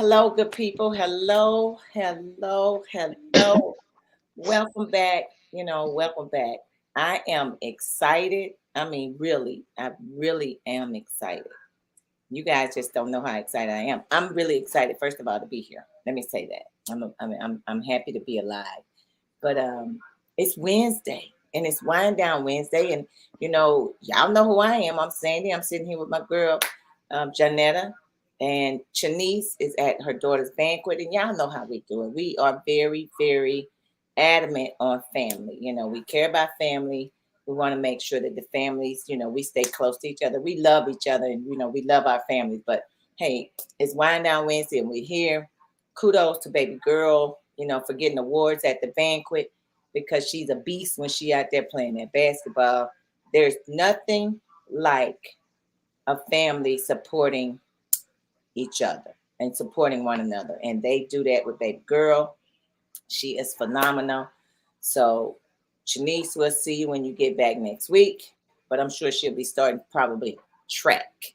Hello, good people. Hello, hello, hello. Welcome back. Welcome back. I am excited. I mean, really, I really am excited. You guys just don't know how excited I am. I'm really excited, first of all, to be here. Let me say that. I'm happy to be alive. But it's Wednesday and it's wind down Wednesday. And y'all know who I am. I'm Sandy. I'm sitting here with my girl, Janetta. And Shanice is at her daughter's banquet. And y'all know how we do it. We are very, very adamant on family. We care about family. We want to make sure that the families, we stay close to each other. We love each other and, we love our families. But hey, it's wind down Wednesday and we're here. Kudos to baby girl, for getting awards at the banquet because she's a beast when she out there playing that basketball. There's nothing like a family supporting each other and supporting one another. And they do that with baby girl. She is phenomenal. So Shanice, we'll see you when you get back next week. But I'm sure she'll be starting probably track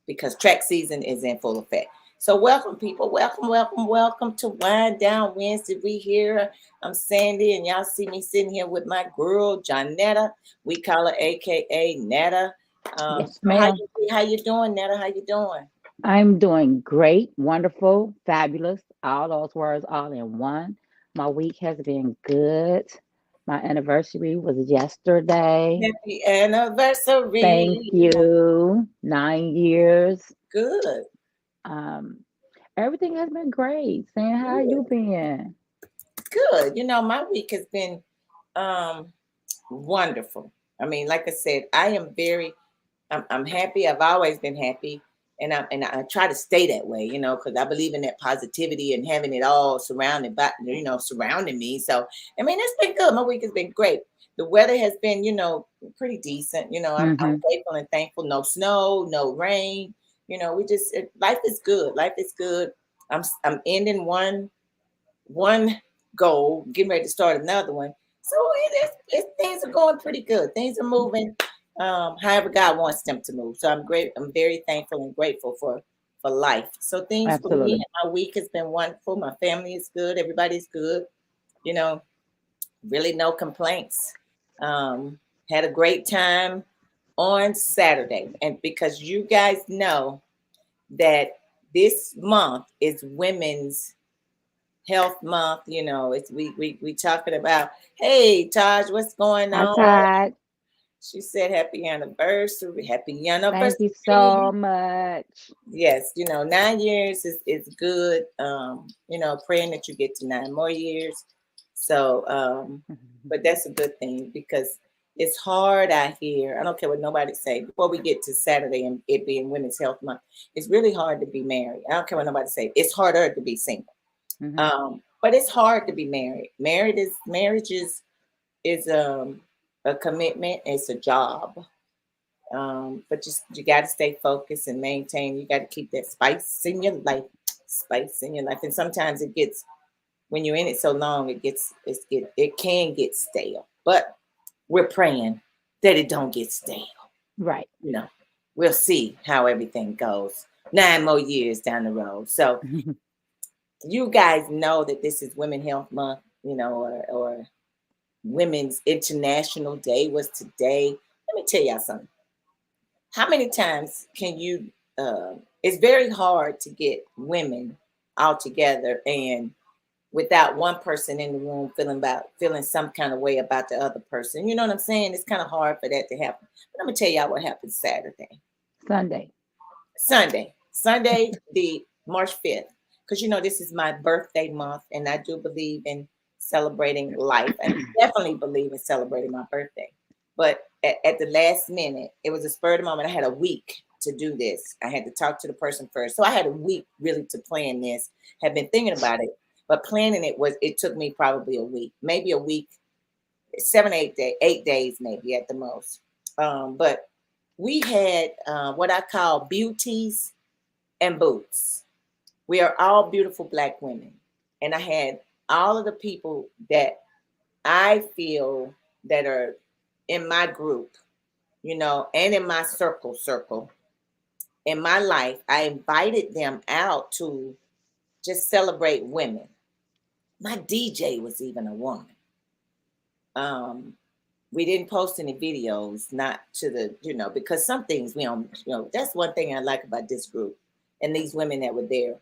because track season is in full effect. So welcome, people. Welcome, welcome, welcome to Wind Down Wednesday. We here. I'm Sandy, and y'all see me sitting here with my girl, Janetta. We call her AKA Netta. Yes, How ma'am. you doing, Netta? How you doing? I'm doing great, wonderful, fabulous. All those words all in one. My week has been good. My anniversary was yesterday. Happy anniversary. Thank you. 9 years. Good, Um, Everything has been great. Saying how good, you been? good. My week has been um wonderful. I mean, like I said, I'm happy. I've always been happy, and I try to stay that way, because I believe in that positivity and having it all surrounding me. So I mean, it's been good. My week has been great. The weather has been, pretty decent. I'm Mm-hmm. grateful and thankful. No snow, no rain. Life is good. Life is good. I'm ending one goal, getting ready to start another one. So things are going pretty good. Things are moving, however God wants them to move. So I'm great. I'm very thankful and grateful for life. So things for me, Absolutely. my week has been wonderful. My family is good. Everybody's good. You know, really no complaints. Um, had a great time on Saturday, and because you guys know that this month is Women's Health Month. It's we talking about. Hey, Taj, what's going Hi, on? Todd. She said, "Happy anniversary, happy Thank you anniversary." so much. Yes, 9 years is good. Praying that you get to 9 more years. So, but that's a good thing because it's hard out here. I don't care what nobody say. Before we get to Saturday and it being Women's Health Month, it's really hard to be married. I don't care what nobody say. It's harder to be single. Hmm. But it's hard to be married. Marriage is a commitment. It's a job. But just you got to stay focused and maintain. You got to keep that spice in your life. And sometimes it gets when you're in it so long, it can get stale. But we're praying that it don't get stale. Right. You know, we'll see how everything goes. 9 more years down the road. So you guys know that this is Women Health Month, or Women's International Day was today. Let me tell y'all something. How many times can you? It's very hard to get women all together and without one person in the room feeling some kind of way about the other person. You know what I'm saying? It's kind of hard for that to happen. But I'm gonna tell y'all what happened Saturday. Sunday. Sunday, the March 5th, because this is my birthday month, and I do believe in celebrating life, and definitely believe in celebrating my birthday. But at the last minute, it was a spur of the moment. I had a week to do this. I had to talk to the person first, so I had a week really to plan this. Had been thinking about it, but planning it took me probably a week, maybe a week, 8 days maybe at the most. But we had what I call beauties and boots. We are all beautiful Black women. And I had all of the people that I feel that are in my group, and in my circle, in my life. I invited them out to just celebrate women. My DJ was even a woman. We didn't post any videos, not to the, because some things we don't, that's one thing I like about this group and these women that were there.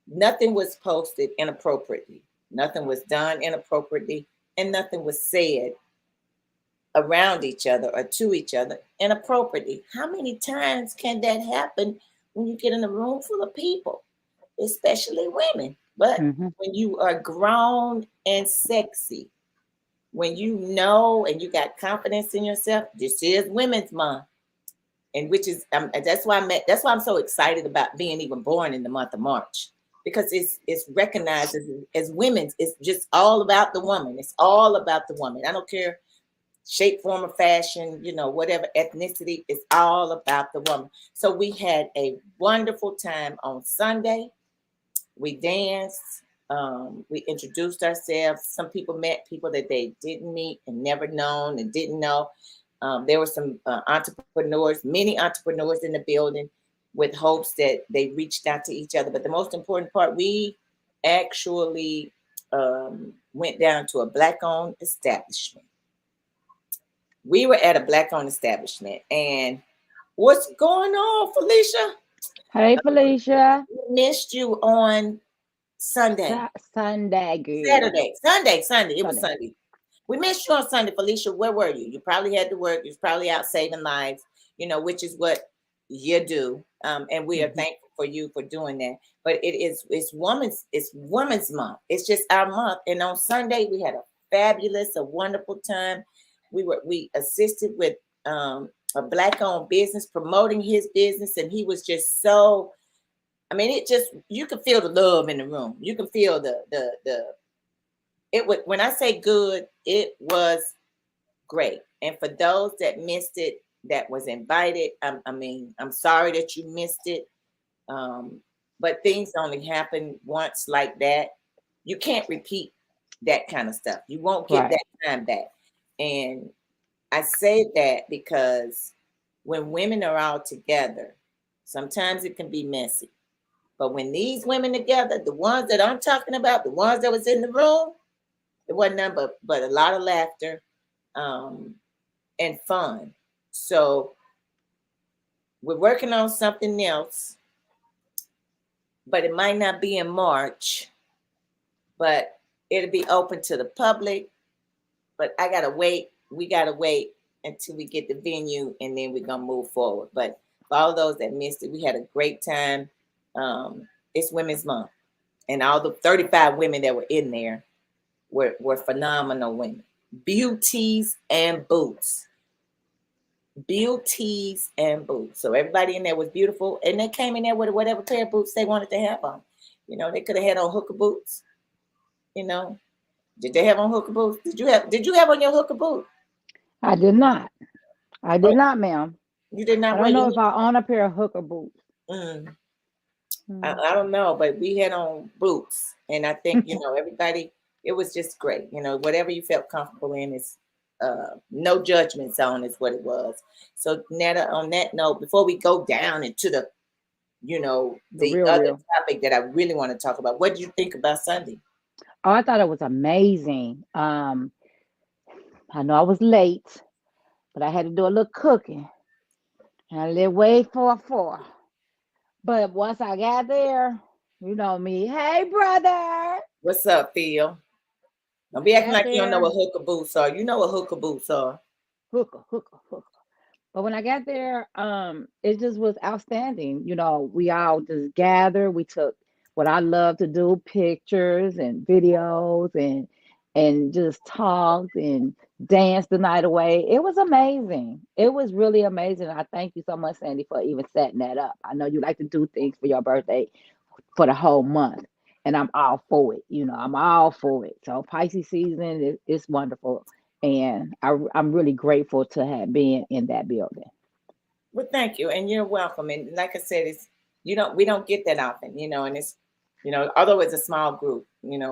Nothing was posted inappropriately. Nothing was done inappropriately, and nothing was said around each other or to each other inappropriately. How many times can that happen when you get in a room full of people, especially women? But when you are grown and sexy, when you know and you got confidence in yourself, this is Women's Month, and which is that's why I'm so excited about being even born in the month of March, because it's recognized as women's. It's just all about the woman. It's all about the woman. I don't care shape, form, or fashion, whatever ethnicity. It's all about the woman. So we had a wonderful time on Sunday. We danced. We introduced ourselves. Some people met people that they didn't meet and never known and didn't know. There were some entrepreneurs, many entrepreneurs in the building, with hopes that they reached out to each other. But the most important part, we actually went down to a Black-owned establishment. We were at a Black-owned establishment, and what's going on, Felicia? Hey, Felicia. We missed you on Sunday. Sunday, girl. Sunday. It was Sunday. We missed you on Sunday, Felicia. Where were you? You probably had to work. You was probably out saving lives, which is what you do. And we are thankful for you for doing that. But it's Women's Month. It's just our month. And on Sunday we had a wonderful time. We assisted with a Black-owned business, promoting his business, and he was just so. I mean, you can feel the love in the room. You can feel when I say good, it was great. And for those that missed it, that was invited, I'm sorry that you missed it. But things only happen once like that. You can't repeat that kind of stuff. You won't get that time back. And I say that because when women are all together, sometimes it can be messy. But when these women together, the ones that I'm talking about, the ones that was in the room, it wasn't nothing but a lot of laughter and fun. So we're working on something else, but it might not be in March, but it'll be open to the public. But we gotta wait until we get the venue, and then we're gonna move forward. But for all those that missed it, we had a great time. It's Women's Month, and all the 35 women that were in there were phenomenal women. Beauties and boots. So everybody in there was beautiful, and they came in there with whatever pair of boots they wanted to have on. They could have had on hooker boots. Did they have on hooker boots? Did you have on your hooker boot? I did not. Ma'am. You did not. I don't know if I own a pair of hooker boots. I don't know, but we had on boots, and I think everybody. It was just great. Whatever you felt comfortable in is no judgment zone is what it was. So Netta, on that note, before we go down into the other topic that I really want to talk about, what did you think about Sunday? Oh, I thought it was amazing. I know I was late, but I had to do a little cooking. And I lived way far. But once I got there, you know me. Hey, brother. What's up, Phil? Don't be acting like you don't know what hooker boots are. You know what hooker boots are. Hooker. But when I got there, it just was outstanding. We all just gathered. We took what I love to do, pictures and videos, and just talked and danced the night away. It was amazing. It was really amazing. I thank you so much, Sandy, for even setting that up. I know you like to do things for your birthday for the whole month, and I'm all for it. I'm all for it. So Pisces season is wonderful, and I'm really grateful to have been in that building. Well, thank you, and you're welcome. And like I said, we don't get that often, and it's although it's a small group, and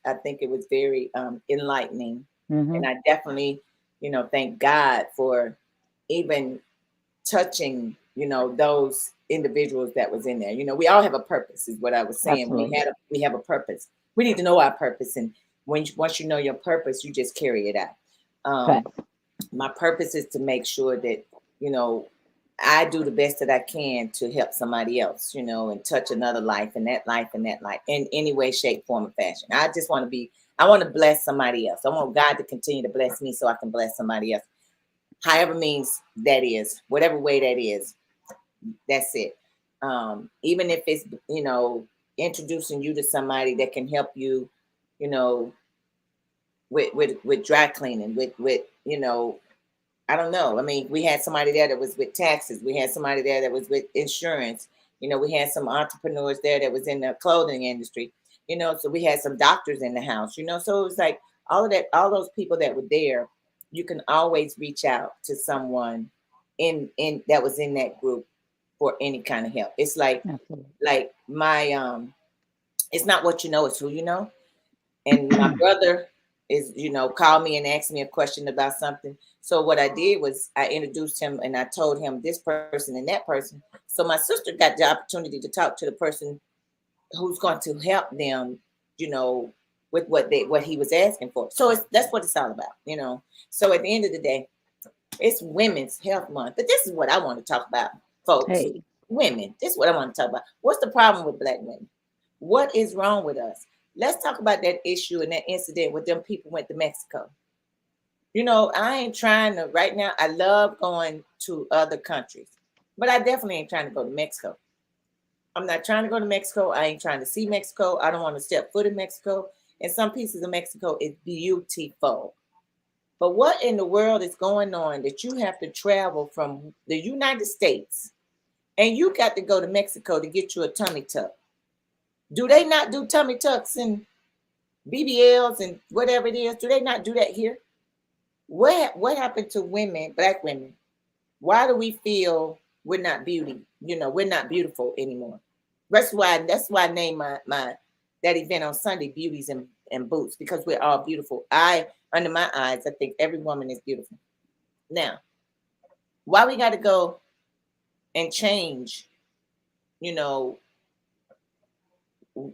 I think it was very enlightening. And I definitely, thank God for even touching those individuals that was in there. We all have a purpose, is what I was saying. Absolutely. We have a purpose. We need to know our purpose, and once you know your purpose, you just carry it out. Um, Facts. my purpose is to make sure that you know I do the best that I can to help somebody else, and touch another life, and that life, and that life, in any way, shape, form, or fashion. I want to bless somebody else. I want God to continue to bless me so I can bless somebody else. However means that is, whatever way that is, that's it. Even if it's, introducing you to somebody that can help you, you know, with dry cleaning, with I don't know. I mean, we had somebody there that was with taxes. We had somebody there that was with insurance. We had some entrepreneurs there that was in the clothing industry. So we had some doctors in the house. So it was like all of that, all those people that were there. You can always reach out to someone in that was in that group for any kind of help. It's Absolutely. like my it's not what you know, it's who you know. And my brother is called me and asked me a question about something. So what I did was I introduced him and I told him this person and that person. So my sister got the opportunity to talk to the person who's going to help them, you know with what he was asking for. So that's what it's all about. So at the end of the day, it's Women's Health Month. But this is what I want to talk about, folks. Hey, Women, this is what I want to talk about. What's the problem with Black women? What is wrong with us? Let's talk about that issue and that incident with them people went to Mexico. I ain't trying to right now. I love going to other countries, but I definitely ain't trying to go to Mexico. I'm not trying to go to Mexico. I ain't trying to see Mexico. I don't want to step foot in Mexico. And some pieces of Mexico is beautiful. But what in the world is going on that you have to travel from the United States and you got to go to Mexico to get you a tummy tuck? Do they not do tummy tucks and BBLs and whatever it is? Do they not do that here? What happened to women, Black women? Why do we feel we're not beauty? We're not beautiful anymore. That's why I named my that event on Sunday Beauties and Boots, because we're all beautiful. Under my eyes, I think every woman is beautiful. Now, why we got to go and change? You know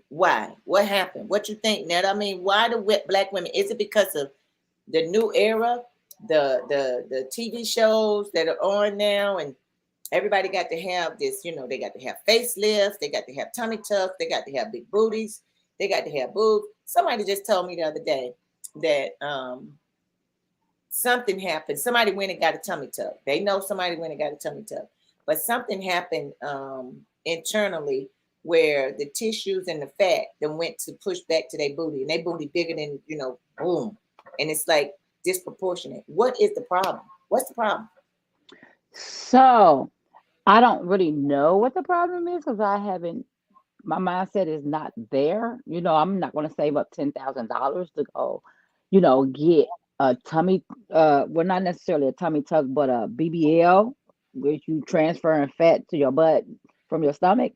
why? What happened? What you think, Ned? I mean, why do Black women? Is it because of the new era, the TV shows that are on now, and everybody got to have this? They got to have facelifts, they got to have tummy tucks, they got to have big booties, they got to have boobs. Somebody just told me the other day that something happened. Somebody went and got a tummy tuck. They know somebody went and got a tummy tuck, but something happened internally where the tissues and the fat then went to push back to their booty, and their booty bigger than boom, and it's like disproportionate. What is the problem? What's the problem? so I don't really know what the problem is because I haven't. My mindset is not there. I'm not going to save up $10,000 to go, get a tummy. Well, not necessarily a tummy tuck, but a BBL, which you transferring fat to your butt from your stomach.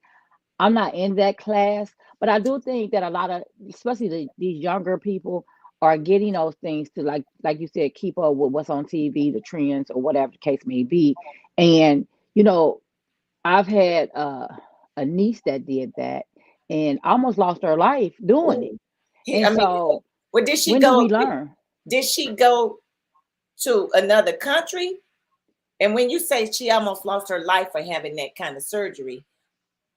I'm not in that class, but I do think that a lot of, especially these younger people, are getting those things to like you said, keep up with what's on TV, the trends, or whatever the case may be. And you know, I've had a niece that did that and almost lost her life doing it. Ooh. And I mean, so, well, did she when do we go? learn? Did she go to another country? And when you say she almost lost her life for having that kind of surgery,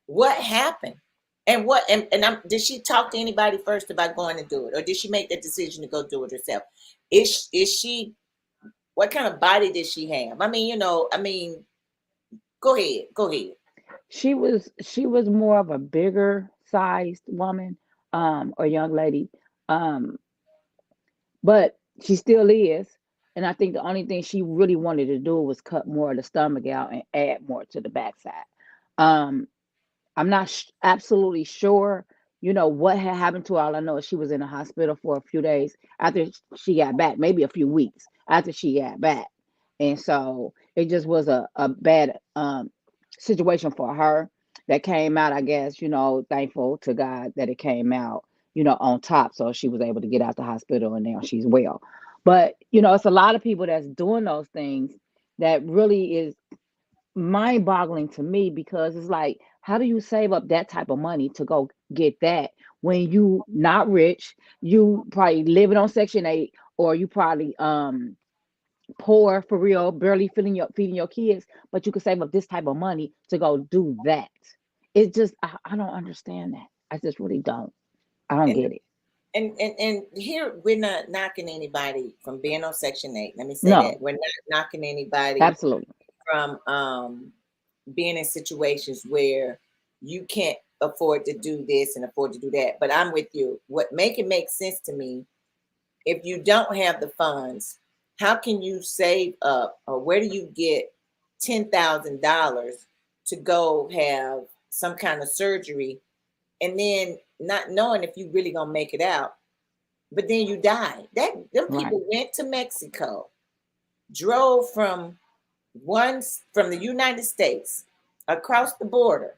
what happened? And did she talk to anybody first about going to do it, or did she make that decision to go do it herself? Is she? What kind of body did she have? I mean, go ahead, go ahead. She was more of a bigger sized woman, or young lady. Um, but she still is. And I think the only thing she really wanted to do was cut more of the stomach out and add more to the backside. Um, I'm not absolutely sure, what had happened to her. All I know is she was in the hospital for a few days after she got back, maybe a few weeks after she got back. And so it just was a bad situation for her that came out, I guess, thankful to God that it came out, on top. So she was able to get out the hospital and now she's well. But, it's a lot of people that's doing those things that really is mind-boggling to me because it's like, how do you save up that type of money to go get that when you not rich, you probably living on Section 8, or you probably poor for real, barely feeding your kids, but you could save up this type of money to go do that. It just I don't understand that. I just really don't. I don't And get it. and here we're not knocking anybody from being on Section 8. Let me say that. No, We're not knocking anybody absolutely. from being in situations where you can't afford to do this and afford to do that. But I'm with you. What make it make sense to me, if you don't have the funds, how can you save up, or where do you get $10,000 to go have some kind of surgery, and then not knowing if you really gonna make it out, but then you die? That them Right. people went to Mexico, drove from the United States across the border,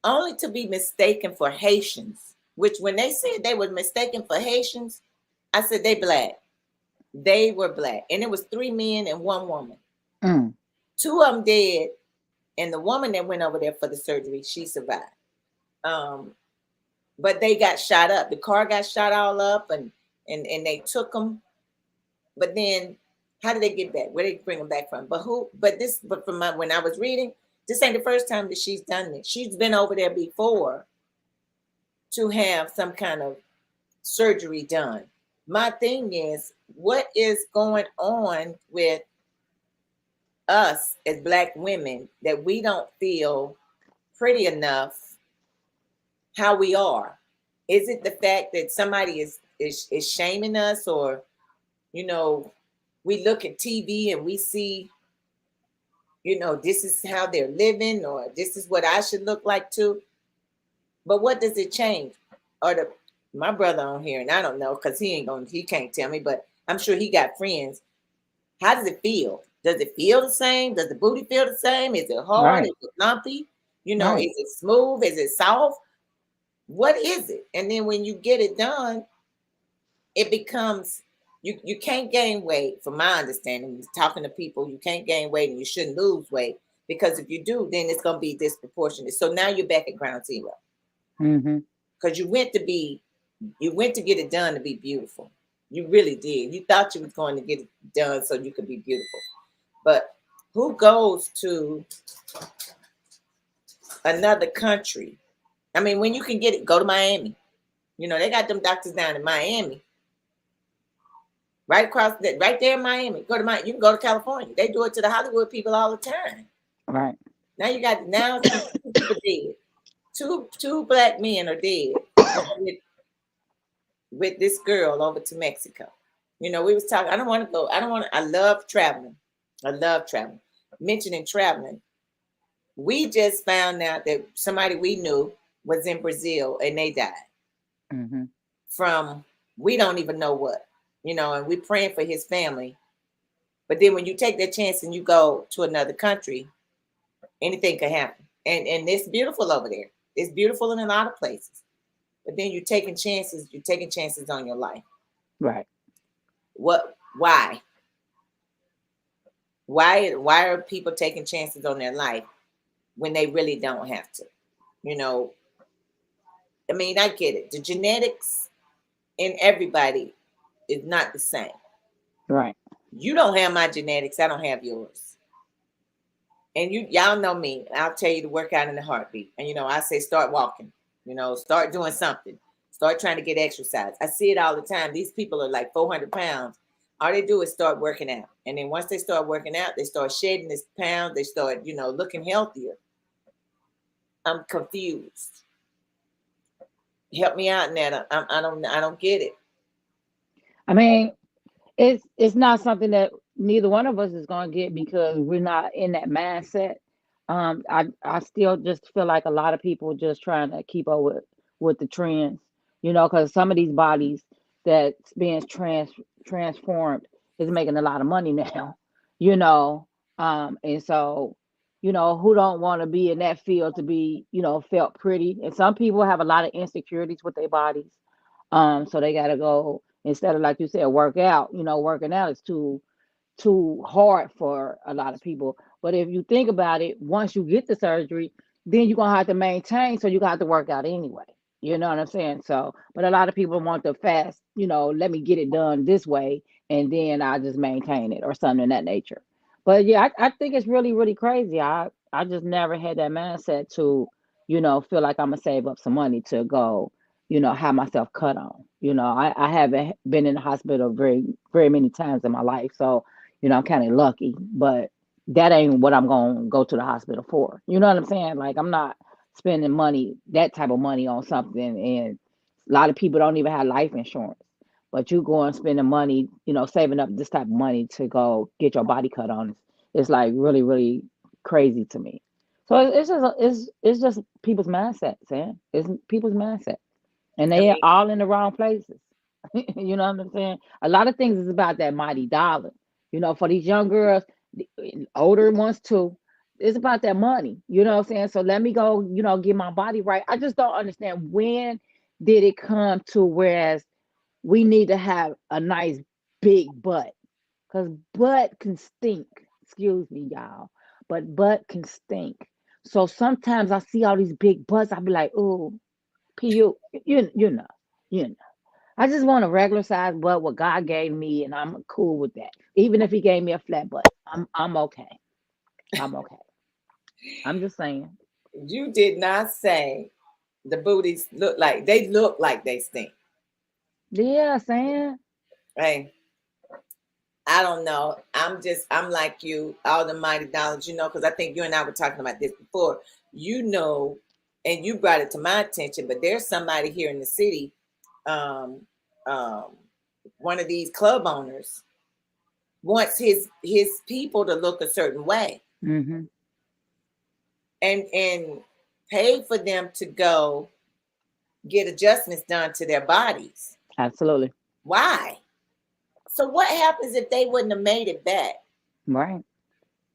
only to be mistaken for Haitians. Which, when they said they were mistaken for Haitians, I said they black. They were black, and it was three men and one woman. Mm, Two of them dead, and the woman that went over there for the surgery, she survived. Um, but they got shot up. The car got shot all up, and they took them. But then, how did they get back? Where did they bring them back from? But who? But this. But from when I was reading, this ain't the first time that she's done it. She's been over there before to have some kind of surgery done. My thing is, what is going on with us as black women that we don't feel pretty enough how we are? Is it the fact that somebody is shaming us, or you know, we look at TV and we see, this is how they're living, or this is what I should look like too? But what does it change? Or the my brother on here, and I don't know because he can't tell me, but I'm sure he got friends. How does it feel? Does it feel the same? Does the booty feel the same? Is it hard? right. Is it lumpy? Right. Is it smooth? Is it soft? What is it? And then when you get it done, it becomes, you can't gain weight, from my understanding. Talking to people, you can't gain weight and you shouldn't lose weight, because if you do, then it's gonna be disproportionate. So now you're back at ground zero, Mm-hmm. because you went to get it done to be beautiful. You really did. You thought you was going to get it done so you could be beautiful. But who goes to another country? I mean, when you can get it, go to Miami. They got them doctors down in Miami, right across that, right there in Miami. Go to Miami. You can go to California. They do it to the Hollywood people all the time. Right. Now two people dead. Two black men are dead with, with this girl over to Mexico. We was talking. I don't want to go. I don't want. I love traveling. I love traveling. Mentioning traveling, we just found out that somebody we knew was in Brazil and they died Mm-hmm. from, we don't even know what. And we're praying for his family. But then when you take that chance and you go to another country, anything can happen. And it's beautiful over there. It's beautiful in a lot of places. But then you're taking chances on your life. Right. What why? Why are people taking chances on their life when they really don't have to? You know, I mean, I get it. The genetics in everybody is not the same. Right. You don't have my genetics, I don't have yours. And y'all know me. I'll tell you to work out in a heartbeat. And I say start walking, start doing something. Start trying to get exercise. I see it all the time. These people are like 400 pounds. All they do is start working out. And then once they start working out, they start shedding this pound. They start, looking healthier. I'm confused. Help me out in that. I don't get it. I mean, it's not something that neither one of us is going to get because we're not in that mindset. I still just feel like a lot of people just trying to keep up with the trends, because some of these bodies that's being transformed is making a lot of money now, you know, and so who don't want to be in that field to be felt pretty, and some people have a lot of insecurities with their bodies, so they got to go instead of, like you said, work out. Working out is too hard for a lot of people. But if you think about it, once you get the surgery, then you're gonna have to maintain, so you got to work out anyway. You know what I'm saying? So, but a lot of people want the fast, let me get it done this way and then I just maintain it or something in that nature. But yeah, I think it's really, really crazy. I just never had that mindset to, feel like I'm gonna save up some money to go, have myself cut on. I haven't been in the hospital very, very many times in my life. So, I'm kind of lucky, but that ain't what I'm gonna go to the hospital for. You know what I'm saying? Like I'm not spending money, that type of money on something. And a lot of people don't even have life insurance. But you go and spend the money, saving up this type of money to go get your body cut on. It's like really, really crazy to me. So it's just people's mindsets, man. It's people's mindset, and I they are mean, all in the wrong places. You know what I'm saying? A lot of things is about that mighty dollar. For these young girls, older ones too, it's about that money. You know what I'm saying? So let me go, get my body right. I just don't understand, when did it come to whereas we need to have a nice big butt, because butt can stink. Excuse me, y'all, but butt can stink. So sometimes I see all these big butts, I be like, oh, pu, you know. I just want a regular size butt, what God gave me, and I'm cool with that. Even if He gave me a flat butt, I'm okay. I'm okay. I'm just saying. you did not say the booties look like they stink. Yeah, saying. Hey, I don't know. I'm like you, all the mighty dollars, because I think you and I were talking about this before. You know, and you brought it to my attention, but there's somebody here in the city, um, um, one of these club owners wants his people to look a certain way Mm-hmm. and pay for them to go get adjustments done to their bodies. Absolutely. Why? So what happens if they wouldn't have made it back? Right.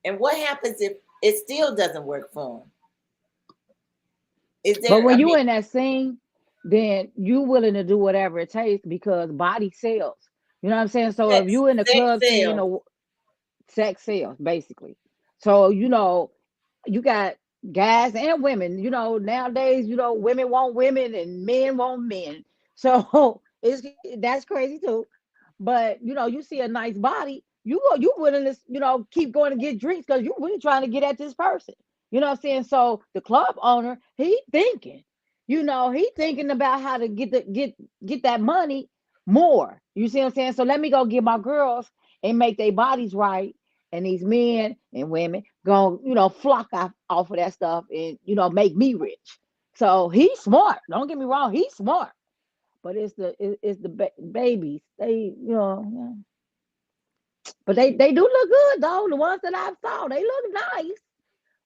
And what happens if it still doesn't work for them? Is But there, when I you mean, in that scene, then you willing to do whatever it takes because body sells. You know what I'm saying? So if sex, you in the sex club scene, sales. or sex sells, basically. So you got guys and women. Nowadays, women want women and men want men. So that's crazy too. But you see a nice body, you willing to keep going to get drinks because you really trying to get at this person. You know what I'm saying? So the club owner, he thinking about how to get that money more. You see what I'm saying? So let me go get my girls and make their bodies right, and these men and women go, flock off of that stuff and make me rich. So he's smart. Don't get me wrong, he's smart. But it's the babies. But they do look good though. The ones that I saw, they look nice.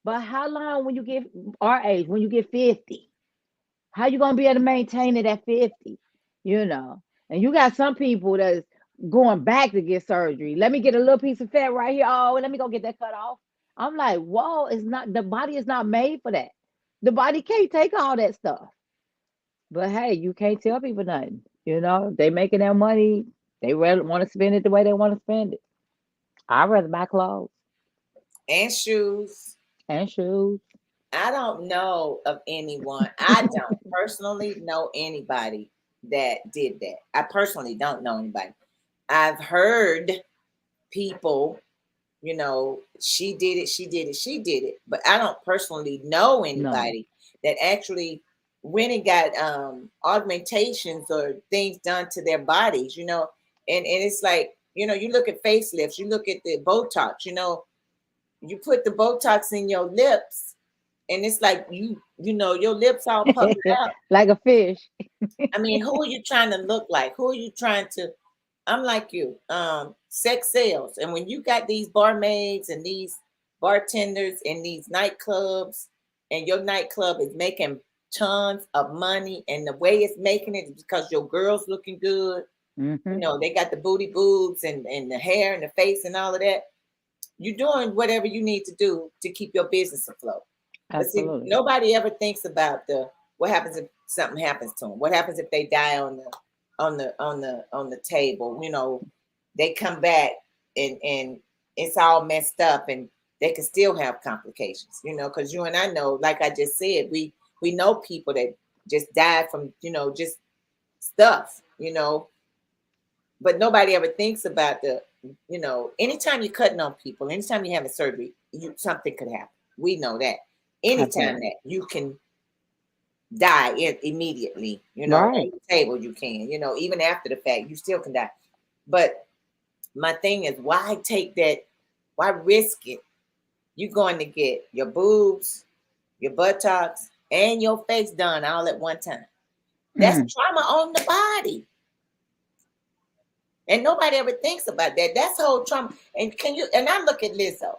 But how long when you get our age, when you get 50? How you gonna be able to maintain it at 50? You know. And you got some people that's going back to get surgery. Let me get a little piece of fat right here. Oh, let me go get that cut off. I'm like, whoa, it's not, the body is not made for that. The body can't take all that stuff. But hey, you can't tell people nothing. They making their money. They rather want to spend it the way they want to spend it. I'd rather buy clothes And shoes. and shoes. I don't know of anyone. I don't personally know anybody that did that. I personally don't know anybody. I've heard people, she did it, she did it, she did it, but I don't personally know No. anybody that actually went and got augmentations or things done to their bodies, and it's like, you look at facelifts, you look at the Botox, you put the Botox in your lips and it's like your lips all puffed out. Like a fish. I mean, who are you trying to look like? Who are you trying to? I'm like you, sex sales. And when you got these barmaids and these bartenders in these nightclubs, and your nightclub is making tons of money, and the way it's making it is because your girl's looking good. Hmm. They got the booty boobs and the hair and the face and all of that. You're doing whatever you need to do to keep your business afloat. But see, Absolutely. nobody ever thinks about the what happens if something happens to them. What happens if they die on the table? They come back and it's all messed up, and they can still have complications, because you and I know, like I just said, we know people that just died from, just stuff, but nobody ever thinks about anytime you're cutting on people, anytime you're having surgery, something could happen. We know that. Anytime Absolutely. that you can die immediately, on Right. the table, you can, even after the fact, you still can die. But my thing is, why take that? Why risk it? You're going to get your boobs, your buttocks, and your face done all at one time. That's trauma on the body. And nobody ever thinks about that. That's whole trauma. And I look at Lizzo,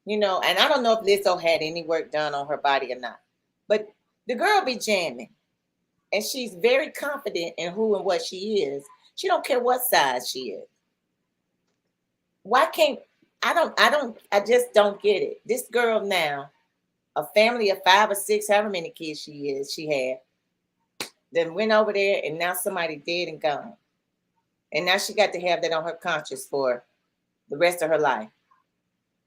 and I don't know if Lizzo had any work done on her body or not, but the girl be jamming. And she's very confident in who and what she is. She don't care what size she is. Why can't I just don't get it. This girl now, a family of 5 or 6, however many kids she had, then went over there and now somebody dead and gone. And now she got to have that on her conscience for the rest of her life.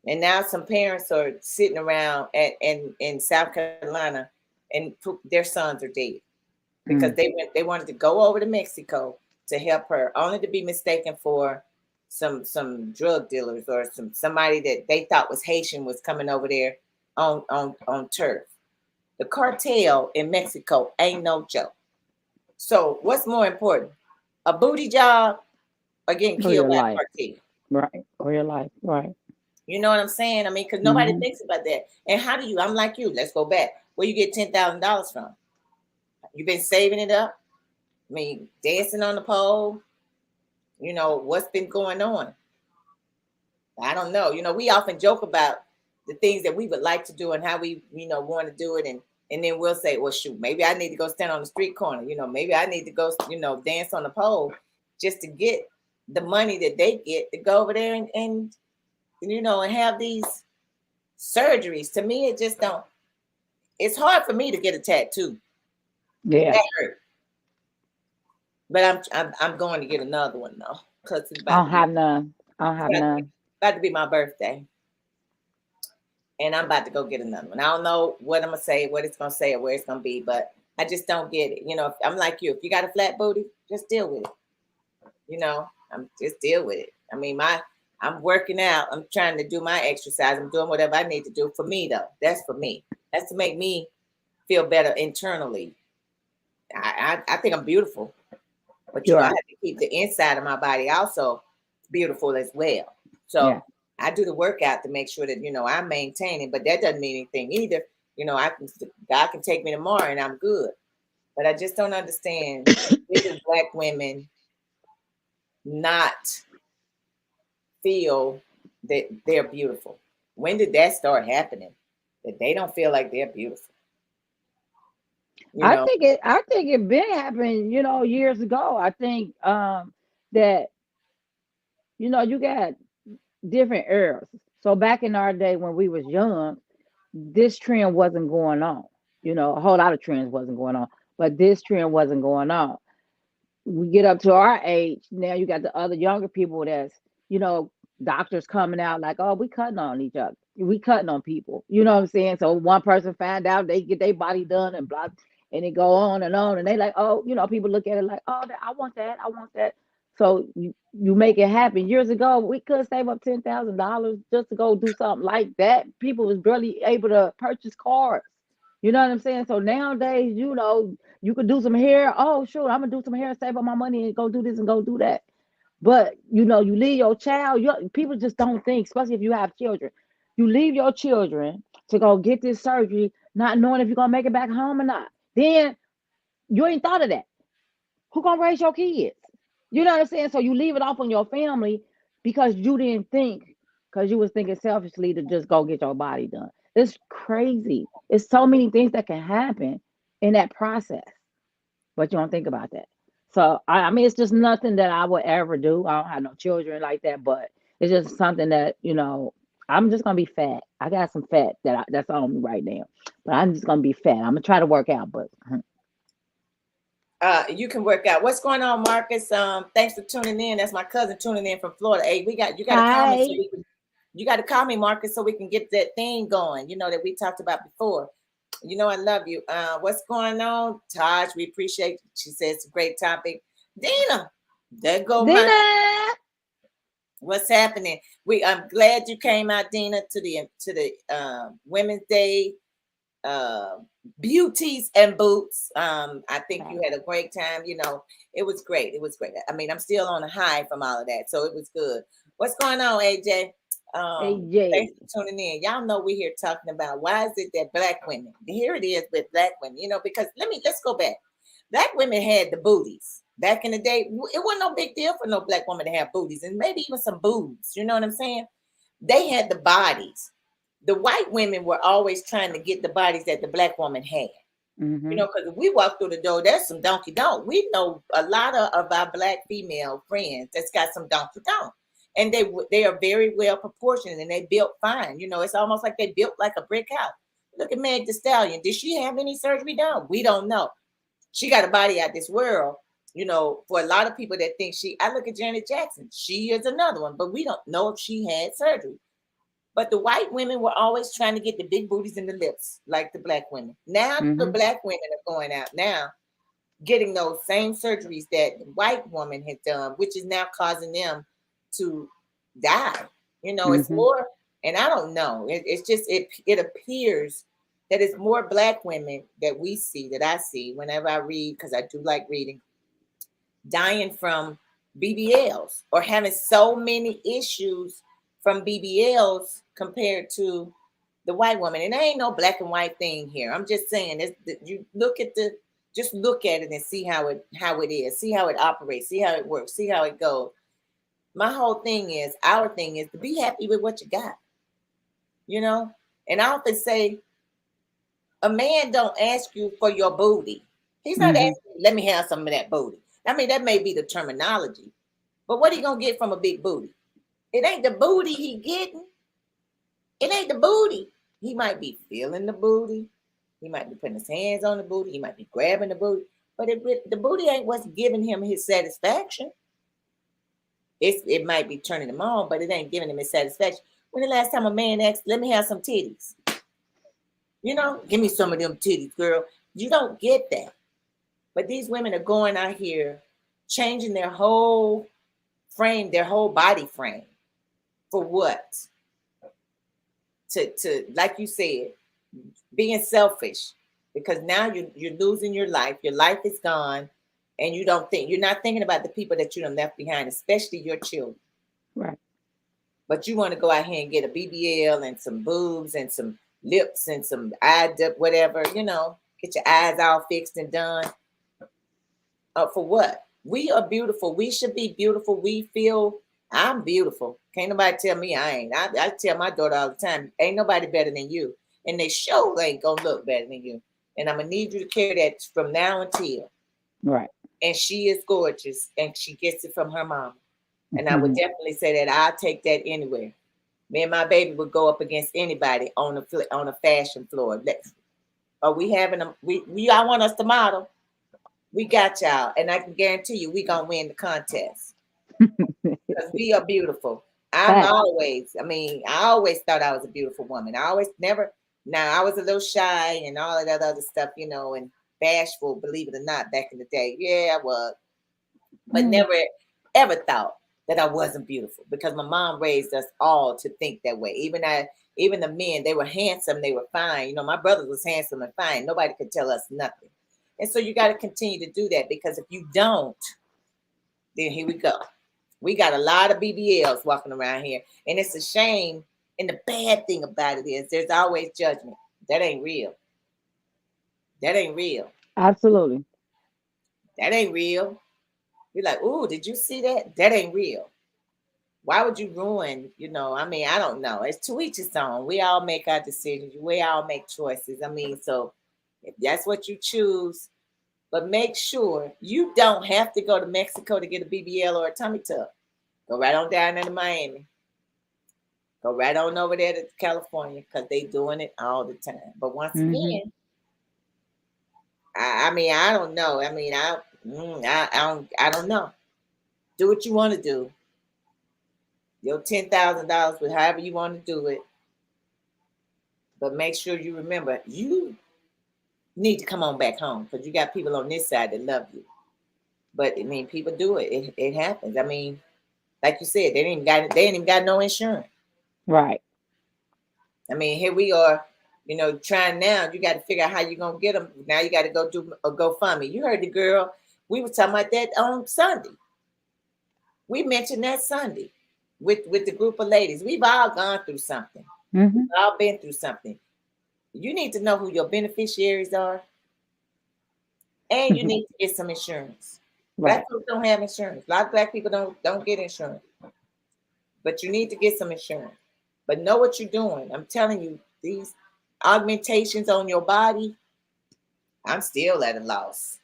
And now some parents are sitting around in South Carolina and their sons are dead because they wanted to go over to Mexico to help her, only to be mistaken for some drug dealers or somebody that they thought was Haitian was coming over there on turf. The cartel in Mexico ain't no joke. So what's more important, a booty job or getting Or killed your by a life. cartel? Right. Or your life. Right. You know what I'm saying? I mean, because nobody thinks about that. And how do you? I'm like you. Let's go back. Where you get $10,000 from? You been saving it up? I mean, dancing on the pole. What's been going on? I don't know. We often joke about the things that we would like to do and how we, want to do it, and then we'll say, well, shoot, maybe I need to go stand on the street corner. Maybe I need to go, dance on the pole just to get the money that they get to go over there and have these surgeries. To me, it just don't. It's hard for me to get a tattoo. Yeah. That hurt. But I'm going to get another one though, because it's I don't have none. I don't have none. about to be my birthday, and I'm about to go get another one. I don't know what I'm gonna say, what it's gonna say, or where it's gonna be, but I just don't get it. I'm like you. If you got a flat booty, just deal with it. I'm just deal with it. I mean, I'm working out. I'm trying to do my exercise. I'm doing whatever I need to do for me though. That's for me. That's to make me feel better internally. I think I'm beautiful, but I have to keep the inside of my body also beautiful as well. So I do the workout to make sure that I'm maintaining, but that doesn't mean anything either. God can take me tomorrow and I'm good. But I just don't understand Black women not feel that they're beautiful. When did that start happening? That they don't feel like they're beautiful. I think it been happening, years ago. I think that you got different eras. So back in our day when we was young, this trend wasn't going on. A whole lot of trends wasn't going on, but this trend wasn't going on. We get up to our age, now you got the other younger people that's, doctors coming out like, oh, we cutting on each other. We cutting on people. You know what I'm saying? So one person find out they get their body done and blah, and it go on. And they like, oh, people look at it like, oh, I want that. I want that. So you make it happen. Years ago, we could save up $10,000 just to go do something like that. People was barely able to purchase cars. You know what I'm saying? So nowadays, you could do some hair. Oh, sure, I'm gonna do some hair, save up my money, and go do this and go do that. But you leave your child. People just don't think, especially if you have children. You leave your children to go get this surgery, not knowing if you're gonna make it back home or not. Then you ain't thought of that. Who gonna raise your kids? You know what I'm saying? So you leave it off on your family because you didn't think, because you was thinking selfishly to just go get your body done. It's crazy. It's so many things that can happen in that process, but you don't think about that. So I mean, it's just nothing that I would ever do. I don't have no children like that, but it's just something that I'm just gonna be fat. I got some fat that's on me right now, but I'm just gonna be fat. I'm gonna try to work out, but you can work out. What's going on, Marcus? Thanks for tuning in. That's my cousin tuning in from Florida. Hey, you got a comment so hi. we can You got to call me, Marcus, so we can get that thing going, that we talked about before. I love you. What's going on, Taj? We appreciate you. She says it's a great topic. Dina, there go my. Dina. What's happening? I'm glad you came out, Dina, to the Women's Day uh, beauties and boots. I think you had a great time. It was great. It was great. I mean, I'm still on a high from all of that, so it was good. What's going on, AJ? AJ. Thanks for tuning in. Y'all know we're here talking about why is it that black women, here it is with black women, because let's go back. Black women had the booties. Back in the day, it wasn't no big deal for no black woman to have booties and maybe even some boobs. You know what I'm saying? They had the bodies. The white women were always trying to get the bodies that the black woman had. Mm-hmm. Because if we walk through the door, there's some donkey donk. We know a lot of our black female friends that's got some donkey donk. And they are very well proportioned and they built fine. It's almost like they built like a brick house. Look at Meg Thee Stallion. Did she have any surgery done? We don't know. She got a body out this world. For a lot of people that think I look at Janet Jackson. She is another one, but we don't know if she had surgery. But the white women were always trying to get the big booties and the lips like the black women. Now the black women are going out now, getting those same surgeries that the white woman had done, which is now causing them to die. It's more, and I don't know. It's just it appears that it's more black women that I see whenever I read, because I do like reading, dying from BBLs or having so many issues from BBLs compared to the white woman. And there ain't no black and white thing here. I'm just saying, you just look at it and see how it is, see how it operates, see how it works, see how it goes. Our thing is to be happy with what you got, And I often say, a man don't ask you for your booty. He's not asking, let me have some of that booty. I mean, that may be the terminology, but what are you gonna get from a big booty? It ain't the booty he getting. It ain't the booty. He might be feeling the booty. He might be putting his hands on the booty. He might be grabbing the booty. But the booty ain't what's giving him his satisfaction. It might be turning him on, but it ain't giving him his satisfaction. When the last time a man asked, let me have some titties? Give me some of them titties, girl. You don't get that. But these women are going out here changing their whole frame, their whole body frame. For what? To like you said, being selfish, because now you're losing your life. Your life is gone, and you're not thinking about the people that you done left behind, especially your children. Right. But you want to go out here and get a BBL and some boobs and some lips and some eye dip, whatever, get your eyes all fixed and done. For what? We are beautiful. We should be beautiful. We feel I'm beautiful. Can't nobody tell me I ain't. I tell my daughter all the time, ain't nobody better than you. And they sure ain't gonna look better than you. And I'm gonna need you to carry that from now until. Right. And she is gorgeous, and she gets it from her mom. And I would definitely say that I'll take that anywhere. Me and my baby would go up against anybody on a fashion floor. Are we having them? We all want us to model. We got y'all, and I can guarantee you, we gonna win the contest because we are beautiful. I always thought I was a beautiful woman. I always never. Now I was a little shy and all of that other stuff, and bashful. Believe it or not, back in the day, yeah, I was, but never ever thought that I wasn't beautiful because my mom raised us all to think that way. Even the men, they were handsome, they were fine. My brothers was handsome and fine. Nobody could tell us nothing. And so you got to continue to do that, because if you don't, then here we go. We got a lot of BBLs walking around here, and it's a shame. And the bad thing about it is there's always judgment. That ain't real. That ain't real. Absolutely. That ain't real. You're like, ooh, did you see that? That ain't real. Why would you ruin, I don't know. It's to each his own. We all make our decisions. We all make choices. So if that's what you choose, but make sure you don't have to go to Mexico to get a BBL or a tummy tuck. Go right on down into Miami. Go right on over there to California, because they doing it all the time. But once again, I don't know. I don't know. Do what you want to do. your $10,000 with however you want to do it. But make sure you remember you need to come on back home because you got people on this side that love you. But I mean, people do it. It happens. I mean, like you said, they ain't even got no insurance. Right. I mean, here we are, trying now. You got to figure out how you're gonna get them. Now you got to go do a GoFundMe. You heard the girl. We were talking about that on Sunday. We mentioned that Sunday with the group of ladies. We've all gone through something. Mm-hmm. We've all been through something. You need to know who your beneficiaries are, and you need to get some insurance. Right. Black folks don't have insurance. A lot of black people don't get insurance, but you need to get some insurance. But know what you're doing. I'm telling you, these augmentations on your body, I'm still at a loss.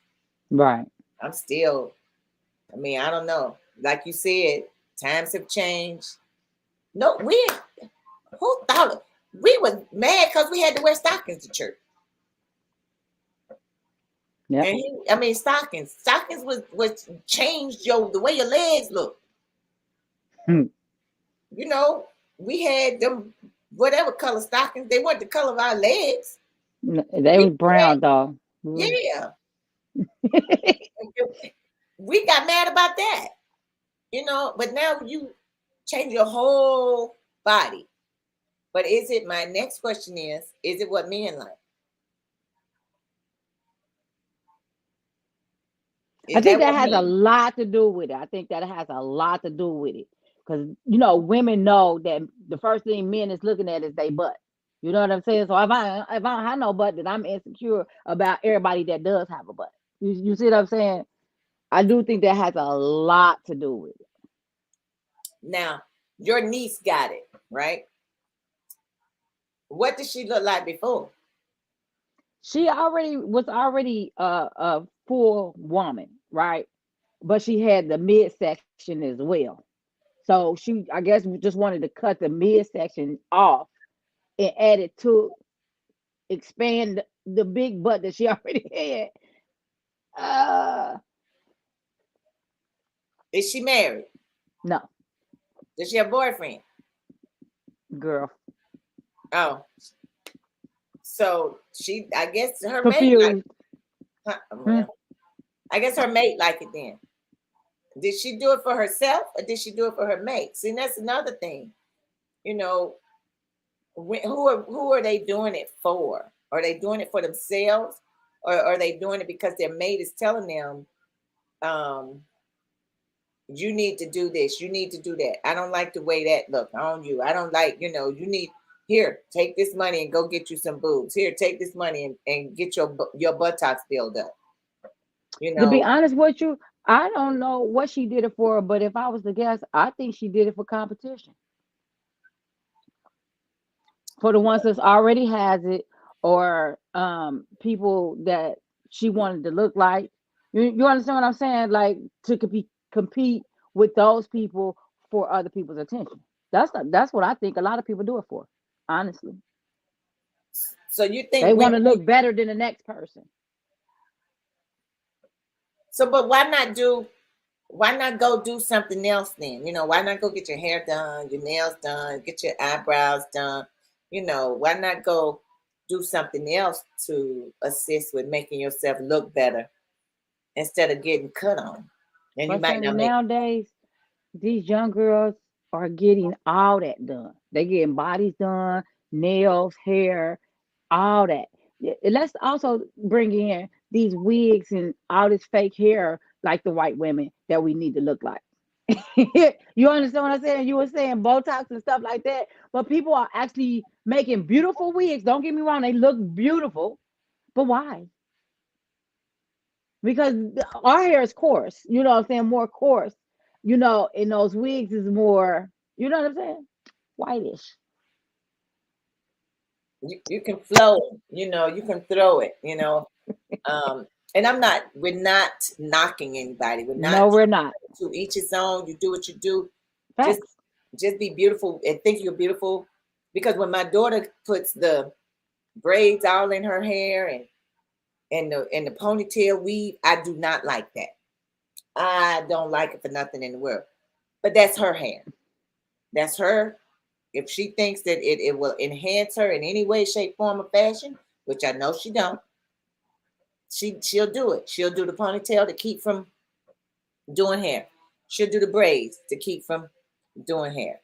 Right. I'm still, I mean, I don't know. Like you said, times have changed. No, who thought it? We were mad because we had to wear stockings to church. Yeah. And I mean, stockings was changed the way your legs look. Hmm. We had them whatever color stockings. They weren't the color of our legs. They was brown though. Yeah. We got mad about that. But now you change your whole body. But my next question is it what men like? I think that has a lot to do with it. I think that has a lot to do with it. Because, women know that the first thing men is looking at is their butt. You know what I'm saying? So if I don't have no butt, then I'm insecure about everybody that does have a butt. You see what I'm saying? I do think that has a lot to do with it. Now, your niece got it, right? What did she look like before? She was already a full woman, right? But she had the midsection as well. So she, I guess, just wanted to cut the midsection off and add it to expand the big butt that she already had. Is she married? No. Does she have a boyfriend? Girl. Oh. So I guess her Confused. mate I guess her mate like it then. Did she do it for herself or did she do it for her mate? See, that's another thing. Who are they doing it for? Are they doing it for themselves, or are they doing it because their mate is telling them, you need to do this, you need to do that. I don't like the way that look on you. I don't like, you need here, take this money and go get you some boobs. Here, take this money and get your buttocks built up. To be honest with you, I don't know what she did it for, but if I was to guess, I think she did it for competition. For the ones that already has it, or people that she wanted to look like. You understand what I'm saying? Like to compete with those people for other people's attention. That's what I think a lot of people do it for, honestly. So you think they want to look better than the next person. So, but why not go do something else then? Why not go get your hair done, your nails done, get your eyebrows done? Why not go do something else to assist with making yourself look better instead of getting cut on? And you might not nowadays, these young girls are getting all that done. They getting bodies done, nails, hair, all that. Let's also bring in these wigs and all this fake hair like the white women that we need to look like. You understand what I'm saying? You were saying Botox and stuff like that, but people are actually making beautiful wigs. Don't get me wrong, they look beautiful, but why? Because our hair is coarse, you know what I'm saying? More coarse, and those wigs is more, you know what I'm saying? Whitish. You can flow, you can throw it, and we're not knocking anybody. No, we're not. To each his own. You do what you do. Facts. Just be beautiful and think you're beautiful. Because when my daughter puts the braids all in her hair and the ponytail weave, I do not like that. I don't like it for nothing in the world. But that's her hair. That's her. If she thinks that it will enhance her in any way, shape, form, or fashion, which I know she don't, she'll do it. She'll do the ponytail to keep from doing hair. She'll do the braids to keep from doing hair.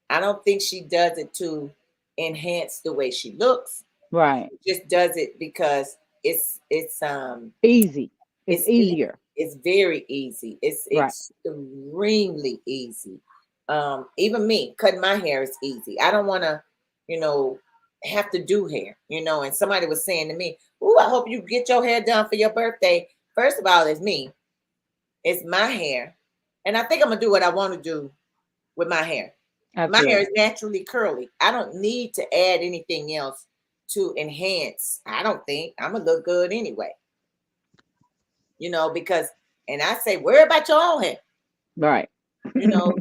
I don't think she does it to enhance the way she looks. Right. She just does it because it's Easy. It's it's easy. easier. It's very easy. It's Right. extremely easy. Even me cutting my hair is easy. I don't want to, you know, have to do hair, And somebody was saying to me, "Ooh, I hope you get your hair done for your birthday." First of all, it's me. It's my hair, and I think I'm gonna do what I want to do with my hair. My hair Absolutely. is naturally curly. I don't need to add anything else to enhance. I don't think I'm gonna look good anyway, because, and I say, worry about your own hair. Right. You know,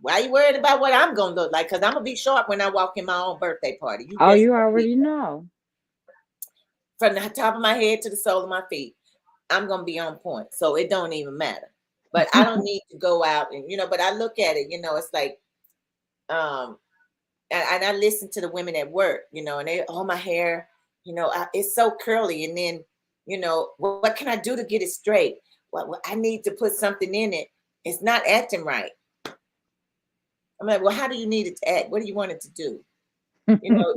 why you worried about what I'm gonna look like? Because I'm gonna be sharp when I walk in my own birthday party. You Oh, best you believe already that. know. From the top of my head to the sole of my feet, I'm gonna be on point. So it don't even matter. But I don't need to go out and but I look at it, it's like um and I listen to the women at work, and they, oh, my hair, it's so curly. And then, what can I do to get it straight? Well, I need to put something in it. It's not acting right. I'm like, well, how do you need it to act? What do you want it to do? You know,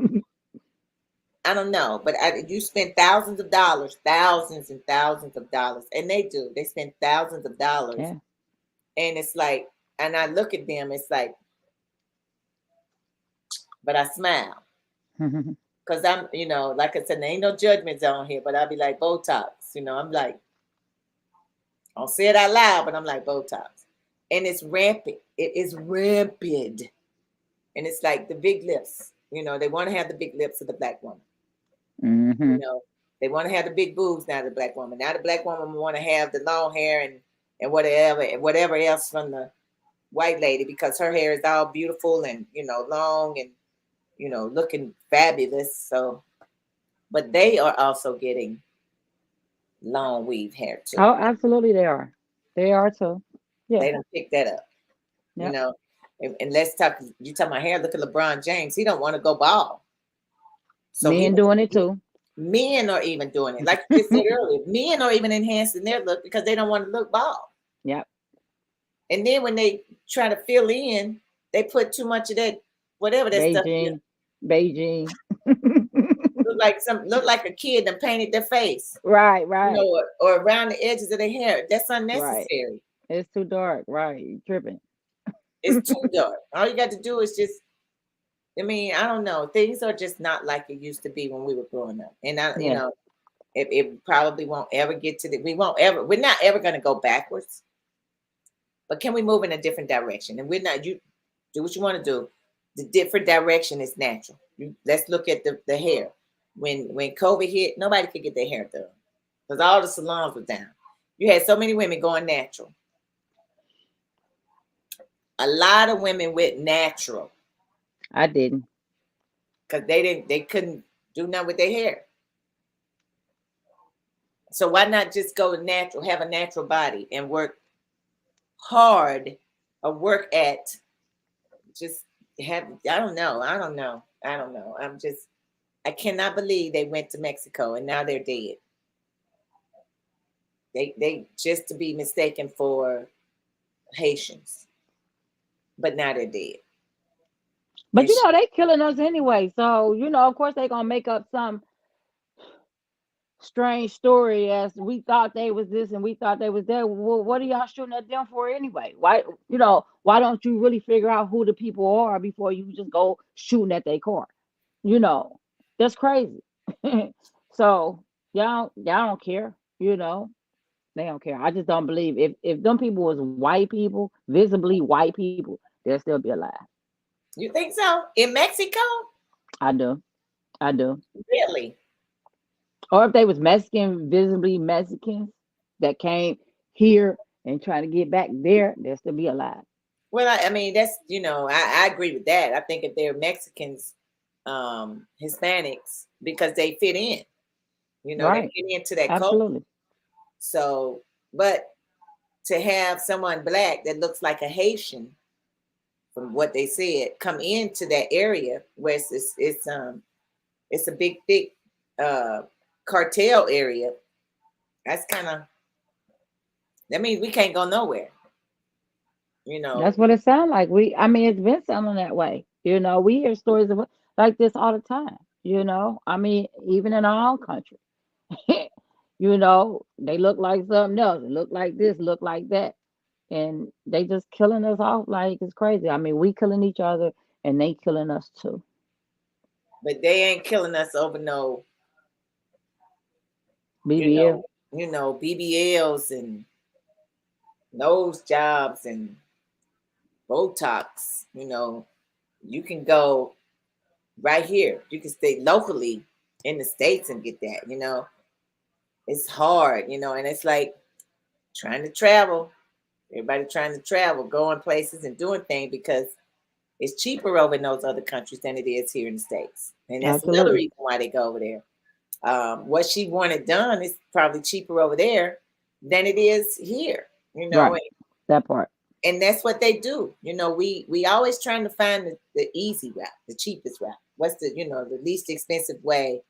I don't know, but you spend thousands of dollars, thousands and thousands of dollars, and they do. They spend thousands of dollars, Yeah. and it's like, and I look at them, it's like, but I smile. Because I'm, like I said, there ain't no judgment zone here, but I'll be like Botox. I'm like, I don't say it out loud, but I'm like Botox. And it's rampant. It is rampant. And it's like the big lips. They want to have the big lips of the black woman. Hmm. They want to have the big boobs now, the black woman. Now the black woman want to have the long hair and whatever else from the white lady, because her hair is all beautiful and, long and, looking fabulous. So, but they are also getting long weave hair too. Oh, absolutely, they are. They are too. Yeah. They don't pick that up, you Yep. know. And let's talk. You talk my hair. Look at LeBron James. He don't want to go bald, so Men doing it too. men are even doing it. Like you just said earlier, men are even enhancing their look because they don't want to look bald. Yep. And then when they try to fill in, they put too much of that whatever that stuff is. Beijing. Beijing. Look like a kid that painted their face, Right, right, or around the edges of their hair. That's right. unnecessary. It's too dark. Right. You tripping. It's too dark. All you got to do is just, I mean, I don't know. Things are just not like it used to be when we were growing up. And Yeah. it probably won't ever get to we're not ever going to go backwards. But can we move in a different direction? And you do what you want to do. The different direction is natural. Let's look at the hair. When COVID hit, nobody could get their hair done because all the salons were down. You had so many women going natural. A lot of women went natural I didn't. because they couldn't do nothing with their hair. So why not just go natural, have a natural body and work hard or work at just have, I don't know. I cannot believe they went to Mexico and now they're dead. They just to be mistaken for Haitians, but now they're dead. But And they killing us anyway. So, of course they gonna make up some strange story as we thought they was this and we thought they was that. Well, what are y'all shooting at them for anyway? Why don't you really figure out who the people are before you just go shooting at their car? You know, that's crazy. So y'all don't care, they don't care. I just don't believe if them people was white people, visibly white people, they'll still be alive. you think so? In Mexico? I do. I do. Really? Or if they was Mexican, visibly Mexicans that came here and trying to get back there, they'll still be alive. Well, I mean, that's, I agree with that. I think if they're Mexicans, Hispanics, because they fit in, they Right. fit into that culture. Absolutely. So, but to have someone black that looks like a Haitian from what they said, come into that area where it's a big, big uh, cartel area. That's kind of, that means we can't go nowhere. You know, That's what it sounds like. I mean, it's been sounding that way. We hear stories of like this all the time. I mean, even in our own country, they look like something else. It look like this, look like that. And they just killing us off like it's crazy. I mean, we killing each other and they killing us too. but they ain't killing us over no, you BBL. know, BBLs and nose jobs and Botox. You can go right here. You can stay locally in the States and get that. It's hard, and it's like trying to travel. Everybody trying to travel, going places and doing things because it's cheaper over in those other countries than it is here in the States. And that's another Absolutely. reason why they go over there. What she wanted done is probably cheaper over there than it is here, Right. That part. and that's what they do. We always trying to find the easy route, the cheapest route. What's the least expensive way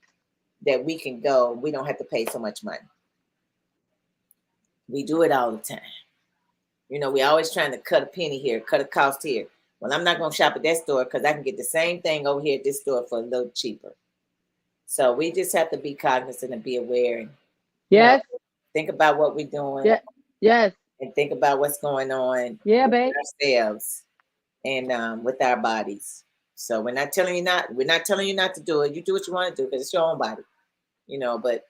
that we can go? We don't have to pay so much money. We do it all the time. We always trying to cut a penny here, cut a cost here. Well, I'm not going to shop at that store because I can get the same thing over here at this store for a little cheaper. So we just have to be cognizant and be aware and Yes. think about what we're doing Yeah. Yes. and think about what's going on Yeah, with babe. ourselves and with our bodies. So we're not telling you not to do it. You do what you want to do because it's your own body. But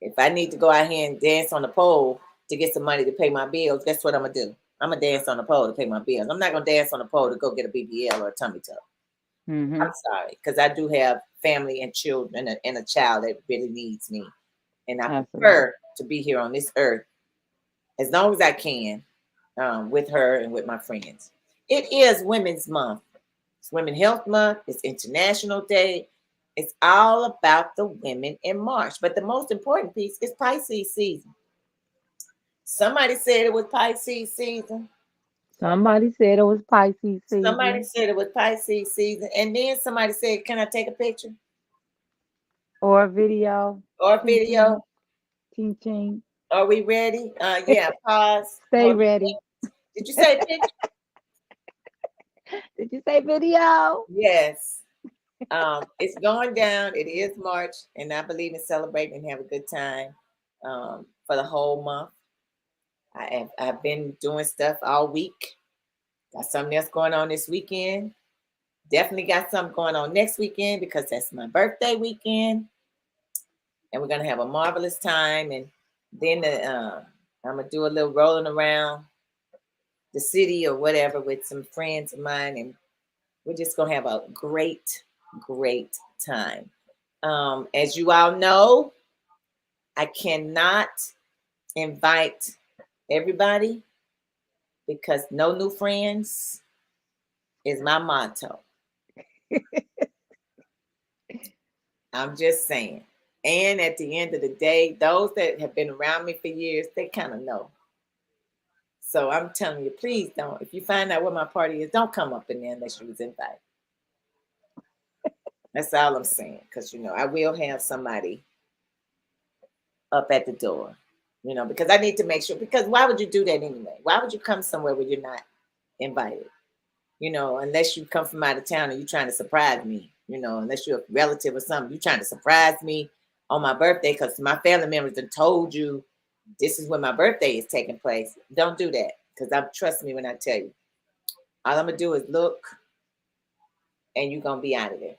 if I need to go out here and dance on the pole to get some money to pay my bills, guess what I'm gonna do? I'm gonna dance on the pole to pay my bills. I'm not gonna dance on the pole to go get a BBL or a tummy tuck. Mm-hmm. I'm sorry, because I do have family and children and a child that really needs me, and I Absolutely. prefer to be here on this earth as long as I can with her and with my friends. It is Women's Month. It's Women's Health Month. It's International Day. It's all about the women in March. But the most important piece is Pisces season. Somebody said it was Pisces season. Somebody said it was Pisces Somebody season said it was Pisces season. And then somebody said, can I take a picture or a video. or a Ching ching. video? Ching ching. Are we ready? Yeah, pause. Stay Hold ready. on. Did you say picture? Did you say video? Yes. It's going down. It is March, and I believe in celebrating and have a good time for the whole month. I've been doing stuff all week. Got something else going on this weekend. Definitely got something going on next weekend because that's my birthday weekend, and we're gonna have a marvelous time. And then I'm gonna do a little rolling around the city or whatever with some friends of mine, and we're just gonna have a great, great time. As you all know, I cannot invite everybody because no new friends is my motto. I'm just saying. And at the end of the day, those that have been around me for years, they kind of know. So I'm telling you, please don't. If you find out where my party is, don't come up in there unless you was invited. That's all I'm saying. Because, I will have somebody up at the door, because I need to make sure. Because why would you do that anyway? Why would you come somewhere where you're not invited? Unless you come from out of town and you're trying to surprise me, unless you're a relative or something, you're trying to surprise me on my birthday because my family members have told you this is when my birthday is taking place. Don't do that because trust me when I tell you. All I'm gonna do is look, and you're gonna be out of there.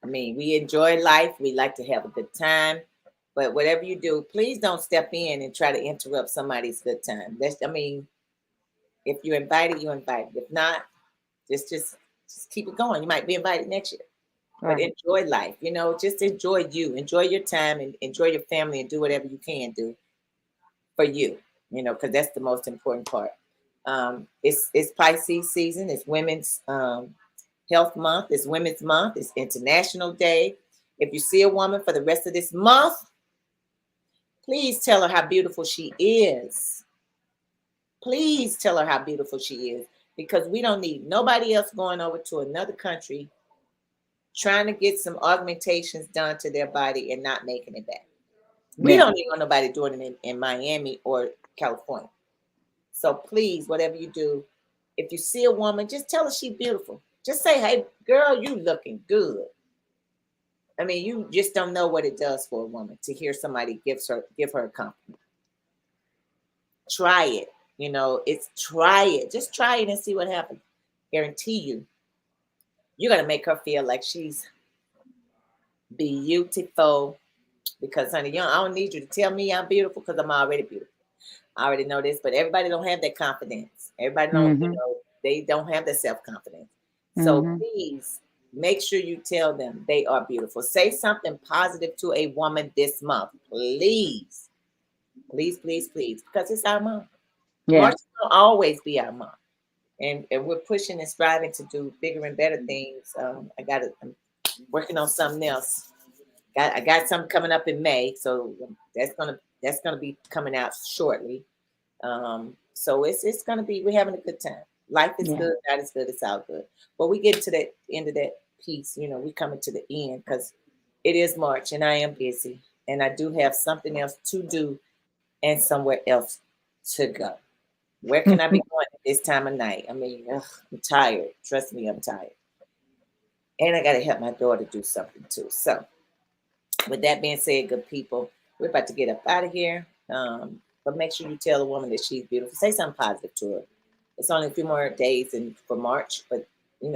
I mean, we enjoy life. We like to have a good time, but whatever you do, please don't step in and try to interrupt somebody's good time. If you're invited, you're invited. If not, just keep it going. You might be invited next year. But Right. enjoy life, just enjoy you, enjoy your time and enjoy your family and do whatever you can do for you, because that's the most important part. It's Pisces season, it's Women's Health Month, it's Women's Month, it's International Day. If you see a woman for the rest of this month, please tell her how beautiful she is. Please tell her how beautiful she is. because we don't need nobody else going over to another country trying to get some augmentations done to their body and not making it back. We Yeah. don't need nobody doing it in Miami or California. So please, whatever you do, if you see a woman, just tell her she's beautiful. Just say, hey, girl, you looking good. I mean, you just don't know what it does for a woman to hear somebody give her a compliment. Try it. It's try it. Just try it and see what happens. Guarantee you're gonna make her feel like she's beautiful. Because honey, I don't need you to tell me I'm beautiful because I'm already beautiful. I already know this, but everybody don't have that confidence. Everybody don't, Mm-hmm. they don't have that self-confidence. So Mm-hmm. please make sure you tell them they are beautiful. Say something positive to a woman this month. Please. Please, please, please. Because it's our month. Yeah. March will always be our month. And we're pushing and striving to do bigger and better things. I'm working on something else. I got something coming up in May, so that's gonna be coming out shortly. So it's gonna be, we're having a good time. Life is Yeah. good, God is good, it's all good. But we get to the end of that piece, we coming to the end because it is March and I am busy and I do have something else to do and somewhere else to go. Where can I be going at this time of night? I mean, I'm tired. Trust me, I'm tired. And I gotta help my daughter do something too. So with that being said, good people, we're about to get up out of here. But make sure you tell a woman that she's beautiful. Say something positive to her. It's only a few more days for March, but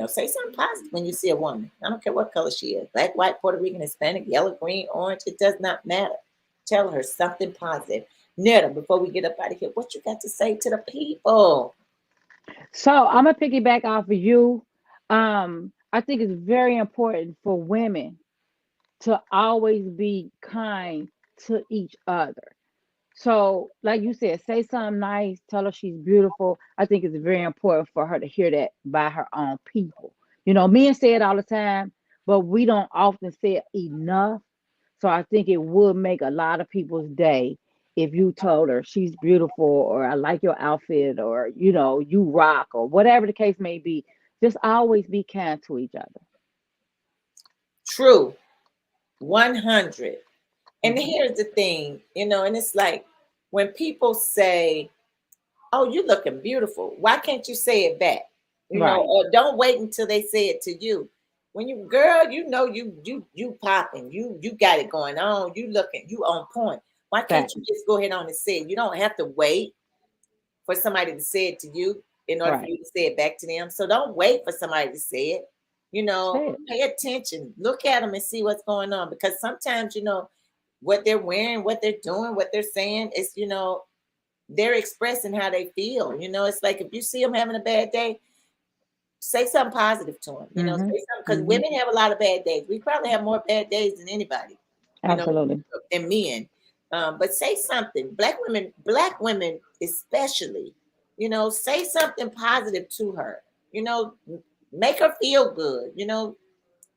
say something positive when you see a woman. I don't care what color she is, black, white, Puerto Rican, Hispanic, yellow, green, orange. It does not matter. Tell her something positive. Netta, before we get up out of here, what you got to say to the people? So I'm gonna piggyback off of you. I think it's very important for women to always be kind to each other. So, like you said, say something nice, tell her she's beautiful. I think it's very important for her to hear that by her own people. Men say it all the time, but we don't often say it enough. So I think it would make a lot of people's day if you told her she's beautiful or I like your outfit or you rock or whatever the case may be. Just always be kind to each other. True, 100. And Hmm. here's the thing, and it's like when people say, oh, you looking beautiful. Why can't you say it back? Right. Or don't wait until they say it to you. When you, girl, you popping, you got it going on. You on point. Why can't Fact. you just go ahead on and say it? You don't have to wait for somebody to say it to you in order for Right. you to say it back to them. So don't wait for somebody to say it. Say it. Pay attention, look at them and see what's going on. Because sometimes, what they're wearing, what they're doing, what they're saying is, they're expressing how they feel. It's like if you see them having a bad day, say something positive to them. Hmm. Say something because Hmm. women have a lot of bad days. We probably have more bad days than anybody, you know, Absolutely. than men. But say something. Black women especially, say something positive to her. You know, make her feel good.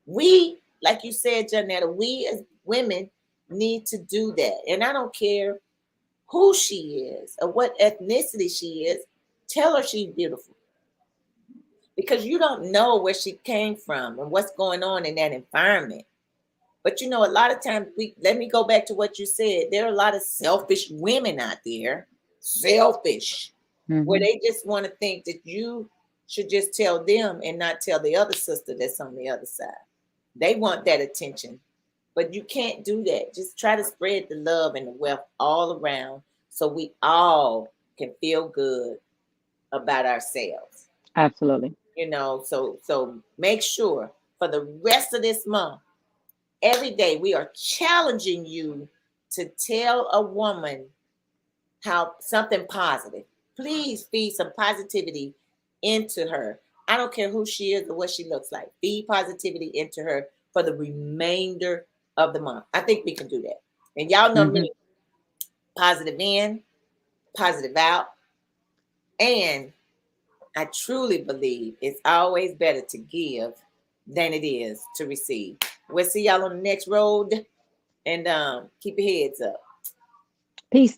We, like you said, Janetta, we as women need to do that. And I don't care who she is or what ethnicity she is, tell her she's beautiful because you don't know where she came from and what's going on in that environment. But a lot of times let me go back to what you said. There are a lot of selfish women out there, selfish, where Hmm. they just want to think that you should just tell them and not tell the other sister that's on the other side. They want that attention. But you can't do that. Just try to spread the love and the wealth all around so we all can feel good about ourselves. Absolutely. So make sure for the rest of this month, every day we are challenging you to tell a woman how something positive. Please feed some positivity into her. I don't care who she is or what she looks like. Feed positivity into her for the remainder of the month. I think we can do that. And y'all know Hmm. me, positive in, positive out. And I truly believe it's always better to give than it is to receive. We'll see y'all on the next road and keep your heads up. Peace.